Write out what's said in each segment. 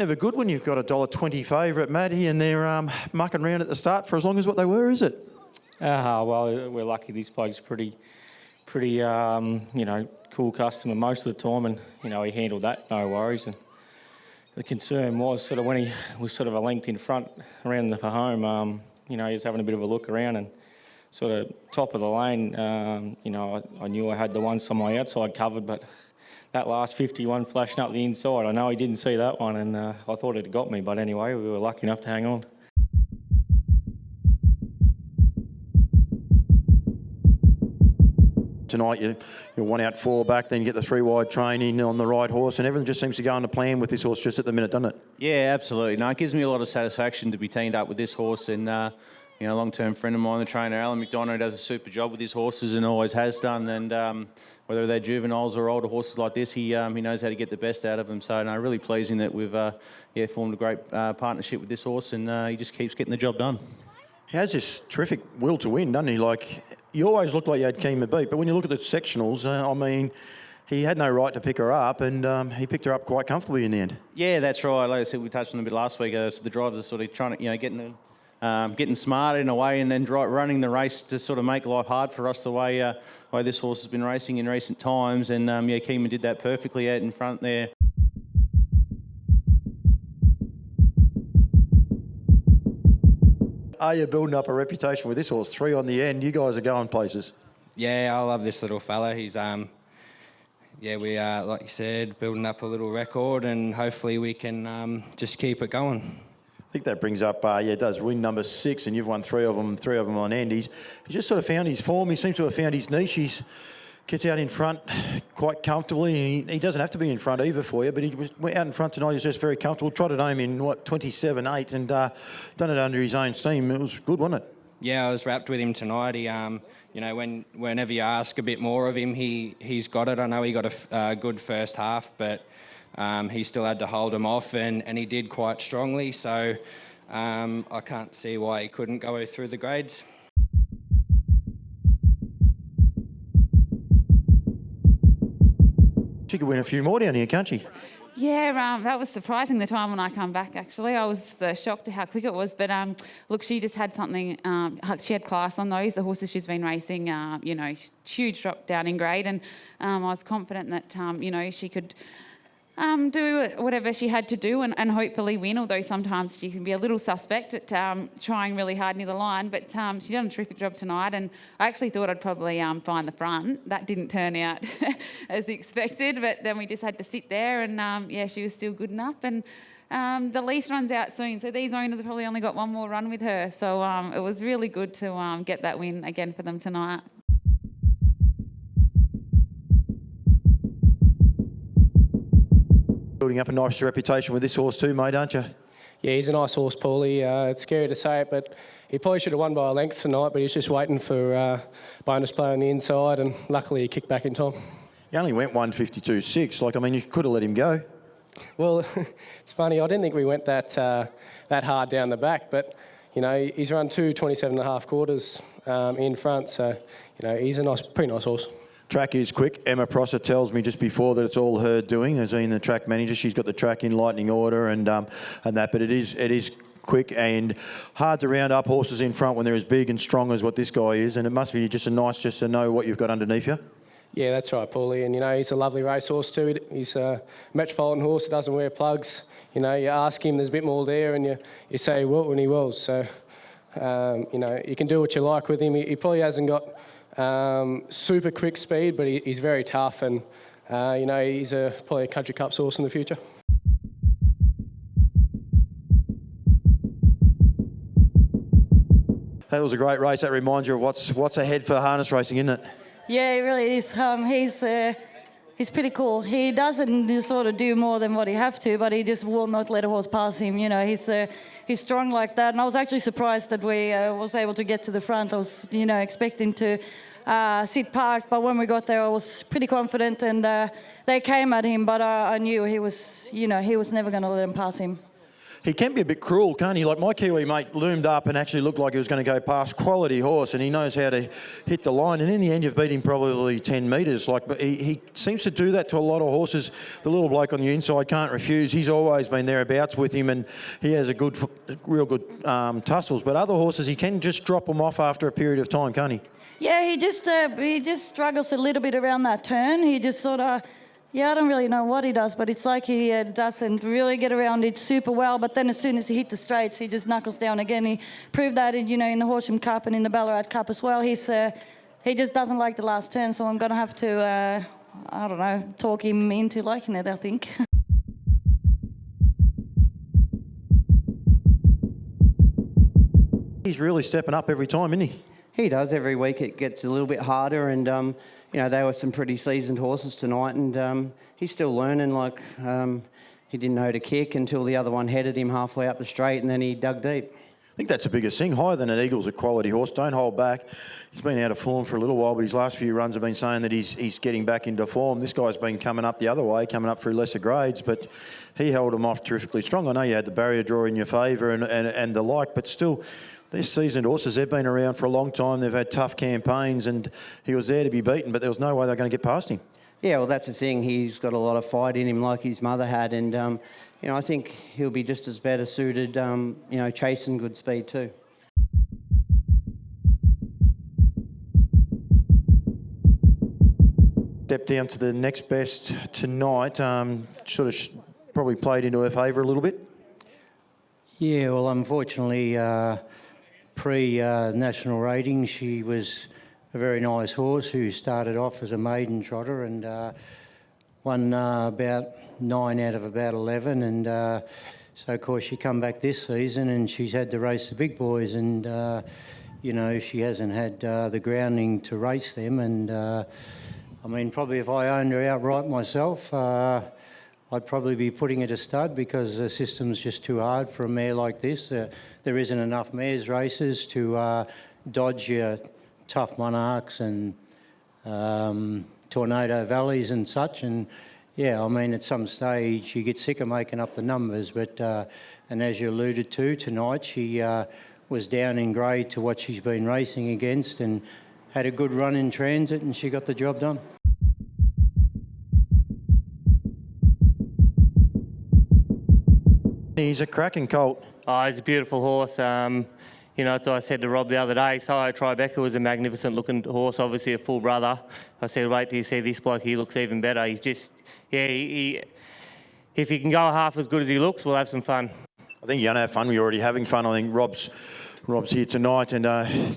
Never good when you've got a $1.20 favourite, Matty, and they're mucking around at the start for as long as what they were, is it? Well, we're lucky. This bloke's pretty, cool customer most of the time, and he handled that no worries. And the concern was sort of when he was sort of a length in front around the home. He was having a bit of a look around and sort of top of the lane. I knew I had the one on my outside covered, but that last 51 flashing up the inside, I know he didn't see that one, and I thought it had got me. But anyway, we were lucky enough to hang on. Tonight you're one out, four back, then you get the three wide training on the right horse, and everything just seems to go on to plan with this horse just at the minute, doesn't it? Yeah, absolutely. No, it gives me a lot of satisfaction to be teamed up with this horse, and a long-term friend of mine, the trainer Alan McDonough, does a super job with his horses and always has done. And whether they're juveniles or older horses like this, he knows how to get the best out of them. So, no, really pleasing that we've formed a great partnership with this horse, and he just keeps getting the job done. He has this terrific will to win, doesn't he? Like, you always looked like you had Kima beat, but when you look at the sectionals, he had no right to pick her up, and he picked her up quite comfortably in the end. Yeah, that's right. Like I said, we touched on it a bit last week. So the drivers are sort of trying to, getting smart in a way, and then running the race to sort of make life hard for us the way this horse has been racing in recent times. And Kima did that perfectly out in front there. Are you building up a reputation with this horse? 3 on the end. You guys are going places. Yeah, I love this little fella. He's we are, like you said, building up a little record, and hopefully we can just keep it going. I think that brings up, it does, win number 6, and you've won three of them on end. He's just sort of found his form. He seems to have found his niche. He gets out in front quite comfortably, and he doesn't have to be in front either for you, but he was out in front tonight. He was just very comfortable. Trotted home in, 27.8, and done it under his own steam. It was good, wasn't it? Yeah, I was wrapped with him tonight. He, whenever you ask a bit more of him, he's got it. I know he got a good first half, but he still had to hold him off, and he did quite strongly. So I can't see why he couldn't go through the grades. She could win a few more down here, can't she? Yeah, that was surprising the time when I come back, actually. I was shocked at how quick it was. But, look, she just had something, she had class on those. The horses she's been racing, huge drop down in grade. And I was confident that, she could do whatever she had to do and hopefully win, although sometimes she can be a little suspect at trying really hard near the line. But she's done a terrific job tonight, and I actually thought I'd probably find the front. That didn't turn out as expected, but then we just had to sit there, and she was still good enough. And the lease runs out soon, so these owners have probably only got one more run with her. So it was really good to get that win again for them tonight. Building up a nice reputation with this horse too, mate, aren't you? Yeah, he's a nice horse, Paulie. It's scary to say it, but he probably should have won by a length tonight, but he's just waiting for bonus play on the inside, and luckily he kicked back in time. He only went 152.6. You could have let him go. Well, it's funny. I didn't think we went that hard down the back, but he's run 2:27.5 quarters in front, so he's a pretty nice horse. Track is quick. Emma Prosser tells me just before that it's all her doing, as being the track manager. She's got the track in lightning order and that, but it is quick and hard to round up horses in front when they're as big and strong as what this guy is, and it must be just to know what you've got underneath you. Yeah, that's right, Paulie, and he's a lovely racehorse too. He's a metropolitan horse that doesn't wear plugs. You ask him, there's a bit more there, and you say what when he was. So you can do what you like with him. He probably hasn't got super quick speed, but he's very tough, and he's probably a Country Cup horse in the future. That was a great race. That reminds you of what's ahead for harness racing, isn't it? Yeah, it really is. He's pretty cool. He doesn't sort of do more than what he have to, but he just will not let a horse pass him. He's strong like that, and I was actually surprised that we was able to get to the front. I was, expecting to sit parked, but when we got there, I was pretty confident, and they came at him, but I knew he was, he was never going to let him pass him. he can be a bit cruel, can't he? Like my Kiwi mate loomed up and actually looked like he was going to go past. Quality horse, and he knows how to hit the line. And in the end, you've beat him probably 10 metres. Like, but he seems to do that to a lot of horses. The little bloke on the inside can't refuse. He's always been thereabouts with him, and he has a good, real good tussles. But other horses, he can just drop them off after a period of time, can't he? Yeah, he just struggles a little bit around that turn. He just sort of, I don't really know what he does, but it's like he doesn't really get around it super well. But then as soon as he hit the straights, he just knuckles down again. He proved that in the Horsham Cup and in the Ballarat Cup as well. He just doesn't like the last turn, so I'm going to have to, I don't know, talk him into liking it, I think. He's really stepping up every time, isn't he? He does. Every week it gets a little bit harder, and they were some pretty seasoned horses tonight, and he's still learning. He didn't know to kick until the other one headed him halfway up the straight, and then he dug deep. I think that's the biggest thing. Higher than an Eagle's a quality horse. Don't hold back. He's been out of form for a little while, but his last few runs have been saying that he's getting back into form. This guy's been coming up the other way, coming up through lesser grades, but he held him off terrifically strong. I know you had the barrier draw in your favour and the like, but still, they're seasoned horses. They've been around for a long time. They've had tough campaigns, and he was there to be beaten, but there was no way they're going to get past him. Yeah, well, that's the thing. He's got a lot of fight in him like his mother had, and, I think he'll be just as better suited, chasing good speed too. Step down to the next best tonight. Probably played into her favour a little bit. Yeah, well, unfortunately, pre-national rating, she was a very nice horse who started off as a maiden trotter and won about 9 out of about 11. And so, of course, she come back this season and she's had to race the big boys, and, she hasn't had the grounding to race them. And, probably if I owned her outright myself, I'd probably be putting it a stud, because the system's just too hard for a mare like this. There isn't enough mares races to dodge your Tough Monarchs and Tornado Valleys and such. And yeah, at some stage you get sick of making up the numbers. But and as you alluded to tonight, she was down in grade to what she's been racing against and had a good run in transit, and she got the job done. He's a cracking colt. Oh, he's a beautiful horse. As I said to Rob the other day, Sio Tribeca was a magnificent looking horse, obviously a full brother. I said, wait till you see this bloke, he looks even better. He's just, if he can go half as good as he looks, we'll have some fun. I think you're going to have fun. We're already having fun. I think Rob's here tonight, and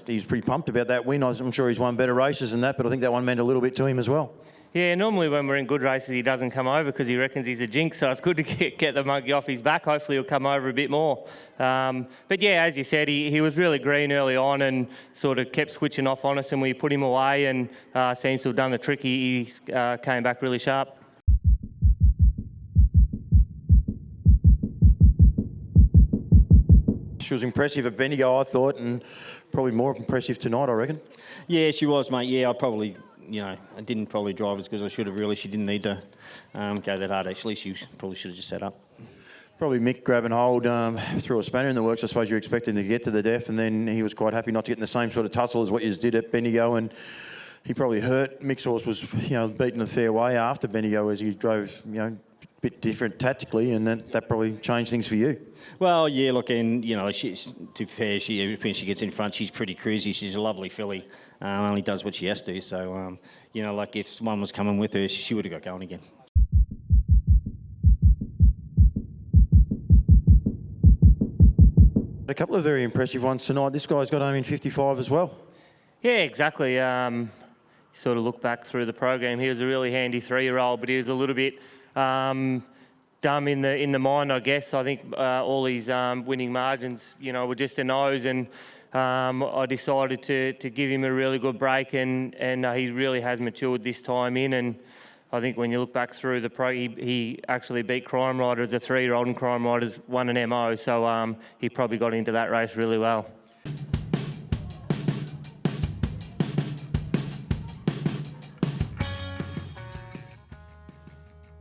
he's pretty pumped about that win. I'm sure he's won better races than that, but I think that one meant a little bit to him as well. Yeah, normally when we're in good races, he doesn't come over because he reckons he's a jinx, so it's good to get the monkey off his back. Hopefully he'll come over a bit more. But yeah, as you said, he was really green early on and sort of kept switching off on us, and we put him away, and seems to have done the trick. He came back really sharp. She was impressive at Bendigo, I thought, and probably more impressive tonight, I reckon. Yeah, she was, mate. Yeah, I didn't probably drive as good as I should have, really. She didn't need to go that hard, actually. She probably should have just set up. Probably Mick grab and hold threw a spanner in the works. I suppose you're expecting to get to the death, and then he was quite happy not to get in the same sort of tussle as what you did at Bendigo, and he probably hurt. Mick's horse was, beaten a fair way after Bendigo as he drove, a bit different tactically, and that probably changed things for you. Well, yeah, look, and, to be fair, when she gets in front, she's pretty cruisy. She's a lovely filly. Only does what she has to. So, if someone was coming with her, she would have got going again. A couple of very impressive ones tonight. This guy's got home in 55 as well. Yeah, exactly. Sort of look back through the program. He was a really handy 3-year-old, but he was a little bit dumb in the mind, I guess. I think all his winning margins, were just a nose, and I decided to give him a really good break, and he really has matured this time in. And I think when you look back through the pro, he actually beat Crime Rider as a 3-year-old, and Crime Rider's won an MO, so he probably got into that race really well.